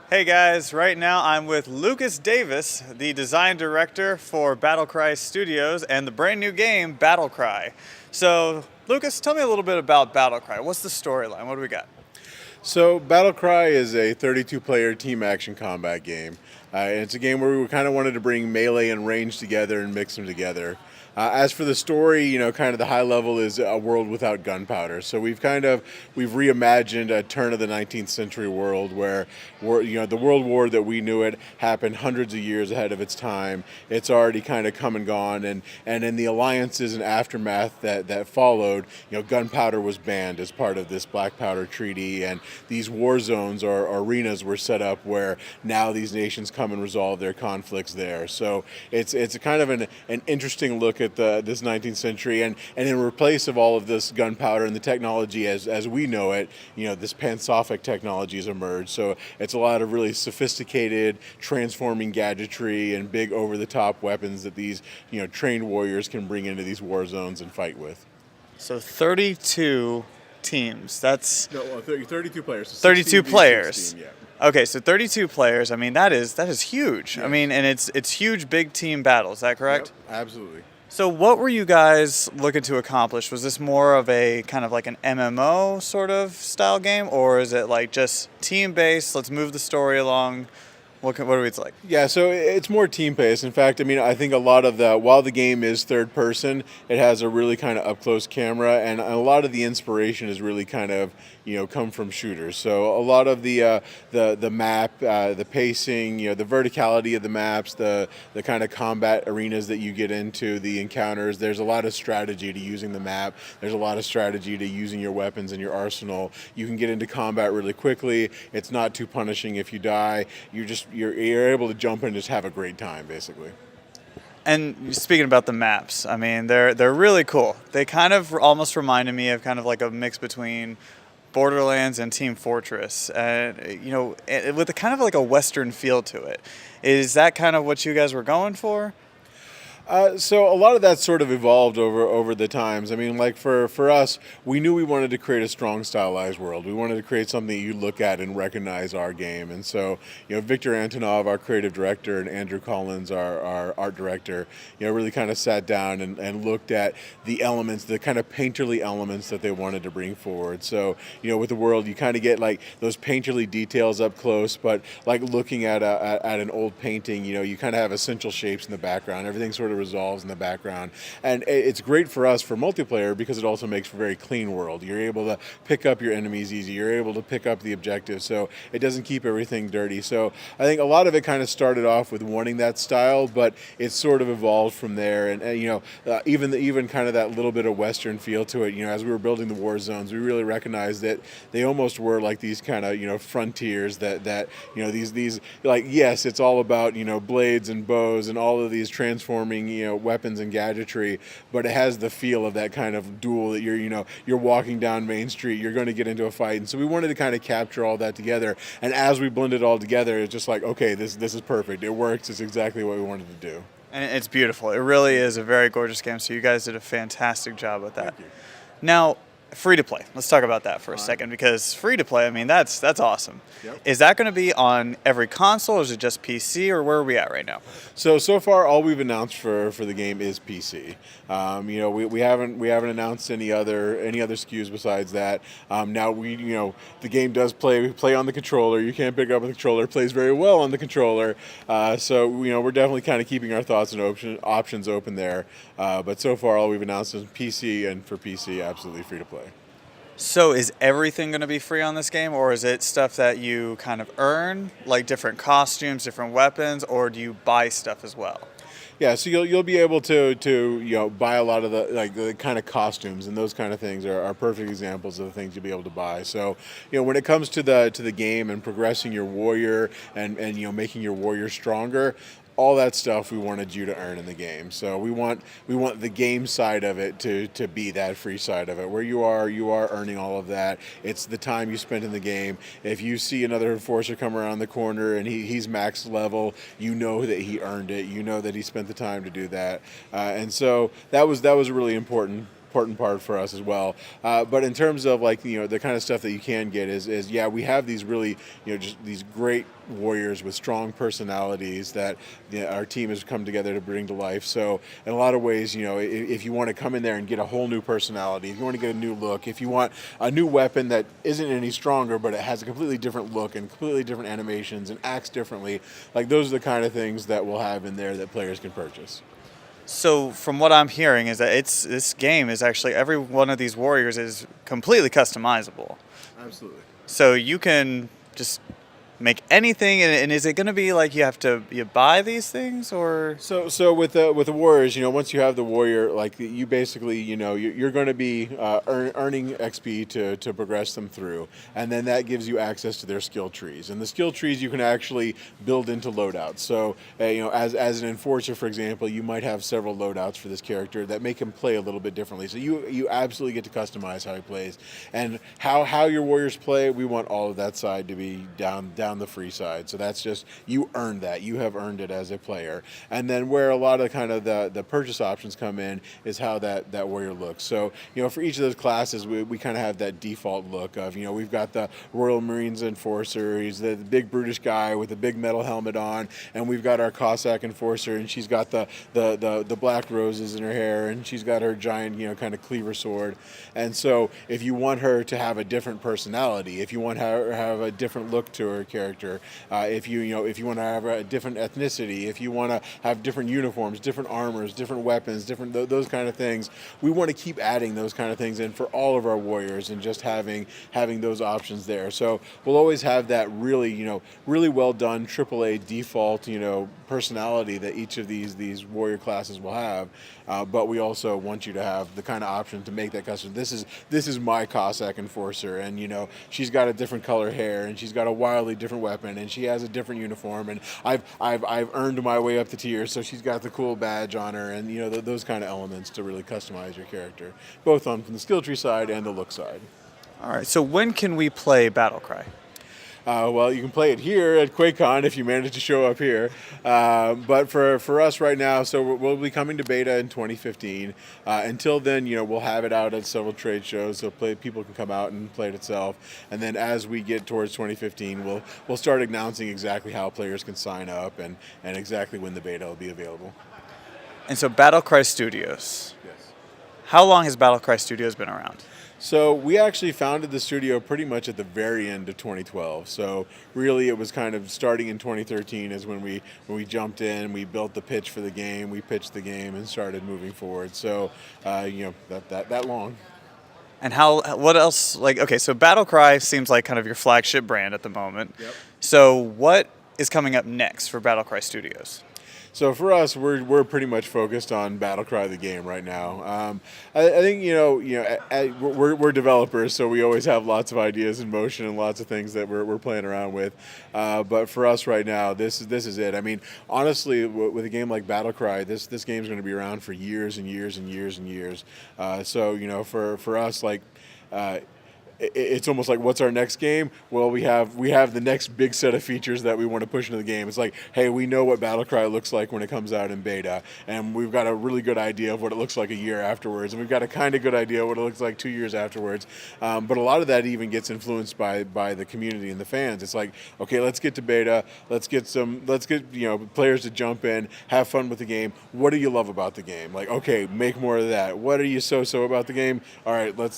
Hey guys, right now I'm with Lucas Davis, the design director for Battlecry Studios and the brand new game Battlecry. So, Lucas, tell me a little bit about Battlecry. What's the storyline? What do we got? So, Battlecry is a 32-player team action combat game. And it's a game where we kind of wanted to bring melee and range together and mix them together. As for the story, kind of the high level is a world without gunpowder. So we've reimagined a turn of the 19th century world where the World War that we knew it happened hundreds of years ahead of its time. It's already kind of come and gone, and in the alliances and aftermath that followed, gunpowder was banned as part of this Black Powder Treaty, and these war zones or arenas were set up where now these nations come and resolve their conflicts there. So it's a kind of an interesting look at this 19th century, and in replace of all of this gunpowder and the technology as we know it, this pansophic technology has emerged. So it's a lot of really sophisticated transforming gadgetry and big over-the-top weapons that these trained warriors can bring into these war zones and fight with. So, 32 teams. That's No, well, 32 players. So 32 players. 16, yeah. Okay, so 32 players. I mean, that is huge. Yes. I mean, and it's huge big team battle. Is that correct? Yep, absolutely. So what were you guys looking to accomplish? Was this more of a kind of like an MMO sort of style game, or is it like just team-based, let's move the story along? What are we like? Yeah, so it's more team-based. In fact, I think a lot of while the game is third person, it has a really kind of up-close camera, and a lot of the inspiration is really kind of, come from shooters. So a lot of the map, the pacing, the verticality of the maps, the kind of combat arenas that you get into, the encounters, there's a lot of strategy to using the map. There's a lot of strategy to using your weapons and your arsenal. You can get into combat really quickly. It's not too punishing if you die. You're able to jump in and just have a great time, basically. And speaking about the maps, I mean, they're really cool. They kind of almost reminded me of kind of like a mix between Borderlands and Team Fortress, and with a kind of like a Western feel to it. Is that kind of what you guys were going for? So a lot of that sort of evolved over the times. I mean, like for us, we knew we wanted to create a strong stylized world. We wanted to create something you look at and recognize our game. And so, Victor Antonov, our creative director, and Andrew Collins, our art director, really kind of sat down and looked at the elements, the kind of painterly elements that they wanted to bring forward. So, with the world, you kind of get like those painterly details up close, but like looking at an old painting, you kind of have essential shapes in the background. Everything sort of resolves in the background, and it's great for us for multiplayer because it also makes for a very clean world. You're able to pick up your enemies easy. You're able to pick up the objectives, so it doesn't keep everything dirty. So I think a lot of it kind of started off with wanting that style, but it sort of evolved from there. And even kind of that little bit of Western feel to it. As we were building the war zones, we really recognized that they almost were like these kind of frontiers that these like, yes, it's all about blades and bows and all of these transforming weapons and gadgetry, but it has the feel of that kind of duel that you're walking down Main Street, you're going to get into a fight. And so we wanted to kind of capture all that together, and as we blend it all together, it's just like, okay, this is perfect. It works. It's exactly what we wanted to do. And it's beautiful. It really is a very gorgeous game, so you guys did a fantastic job with that. Thank you. Now, free to play. Let's talk about that for a second, because free to play, I mean, that's awesome. Yep. Is that going to be on every console, or is it just PC, or where are we at right now? So far, all we've announced for the game is PC. We haven't announced any other SKUs besides that. Now the game does play on the controller. You can't pick up a controller. It plays very well on the controller. So we're definitely kind of keeping our thoughts and options open there. But so far, all we've announced is PC, and for PC, absolutely free to play. So is everything going to be free on this game, or is it stuff that you kind of earn, like different costumes, different weapons, or do you buy stuff as well? Yeah, so you'll be able to buy a lot of the kind of costumes, and those kind of things are perfect examples of the things you'll be able to buy. So when it comes to the game and progressing your warrior and making your warrior stronger, all that stuff we wanted you to earn in the game. So we want the game side of it to be that free side of it, where you are earning all of that. It's the time you spent in the game. If you see another enforcer come around the corner and he's max level, you know that he earned it. You know that he spent the time to do that. And so that was a really important important part for us as well. But in terms of like the kind of stuff that you can get is yeah, we have these really just these great warriors with strong personalities that our team has come together to bring to life. So in a lot of ways, if you want to come in there and get a whole new personality, if you want to get a new look, if you want a new weapon that isn't any stronger but it has a completely different look and completely different animations and acts differently, like those are the kind of things that we'll have in there that players can purchase. So from what I'm hearing is that this game is actually every one of these warriors is completely customizable. Absolutely. So you can just make anything, and is it going to be like you buy these things, or So with the warriors, once you have the warrior, like you basically, you're going to be earning XP to progress them through, and then that gives you access to their skill trees, and the skill trees you can actually build into loadouts. So as an enforcer, for example, you might have several loadouts for this character that make him play a little bit differently. So you absolutely get to customize how he plays, and how your warriors play. We want all of that side to be down the free side. So that's just, you earned that. You have earned it as a player. And then where a lot of kind of the purchase options come in is how that warrior looks. So, for each of those classes, we kind of have that default look of, we've got the Royal Marines Enforcer. He's the big brutish guy with the big metal helmet on. And we've got our Cossack Enforcer, and she's got the black roses in her hair, and she's got her giant, kind of cleaver sword. And so if you want her to have a different personality, if you want her to have a different look to her character, if you want to have a different ethnicity, if you want to have different uniforms, different armors, different weapons, different those kind of things, we want to keep adding those kind of things in for all of our warriors and just having those options there. So we'll always have that really well done AAA default personality that each of these warrior classes will have, but we also want you to have the kind of option to make that custom. This is my Cossack Enforcer, and she's got a different color hair, and she's got a wildly different weapon, and she has a different uniform, and I've earned my way up the tier, so she's got the cool badge on her, and those kind of elements to really customize your character, both from the skill tree side and the look side. all right? So when can we play Battlecry? Well, you can play it here at QuakeCon if you manage to show up here. But for us right now, so we'll be coming to beta in 2015. Until then, we'll have it out at several trade shows, so people can come out and play it itself. And then as we get towards 2015, we'll start announcing exactly how players can sign up and exactly when the beta will be available. And so Battlecry Studios. Yes. How long has Battlecry Studios been around? So we actually founded the studio pretty much at the very end of 2012. So really, it was kind of starting in 2013 is when we jumped in, we built the pitch for the game, we pitched the game, and started moving forward. So that long. And what else? Like, okay, so Battlecry seems like kind of your flagship brand at the moment. Yep. So what is coming up next for Battlecry Studios? So for us, we're pretty much focused on Battlecry the game right now. I think we're developers, so we always have lots of ideas in motion and lots of things that we're playing around with. But for us right now, this is it. I mean, honestly, with a game like Battlecry, this game's going to be around for years and years and years and years. So for us, like. It's almost like, what's our next game? Well, we have the next big set of features that we want to push into the game. It's like, hey, we know what Battlecry looks like when it comes out in beta, and we've got a really good idea of what it looks like a year afterwards, and we've got a kind of good idea of what it looks like 2 years afterwards. But a lot of that even gets influenced by the community and the fans. It's like, okay, let's get to beta, let's get players to jump in, have fun with the game. What do you love about the game? Like, okay, make more of that. What are you so about the game? All right, let's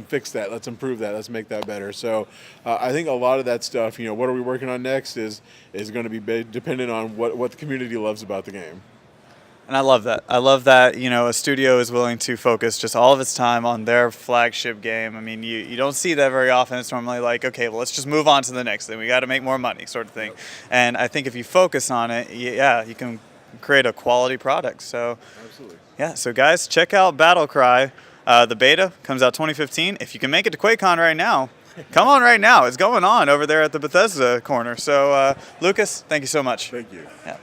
fix that. Let's improve that. Let's make that better. So I think a lot of that stuff, what are we working on next is going to be dependent on what the community loves about the game. And I love that. I love that, a studio is willing to focus just all of its time on their flagship game. I mean, you don't see that very often. It's normally like, okay, well, let's just move on to the next thing. We got to make more money, sort of thing. And I think if you focus on it, you can create a quality product. So, absolutely. Yeah. So, guys, check out Battlecry. The beta comes out 2015. If you can make it to QuakeCon right now, come on right now. It's going on over there at the Bethesda corner. So, Lucas, thank you so much. Thank you. Yeah.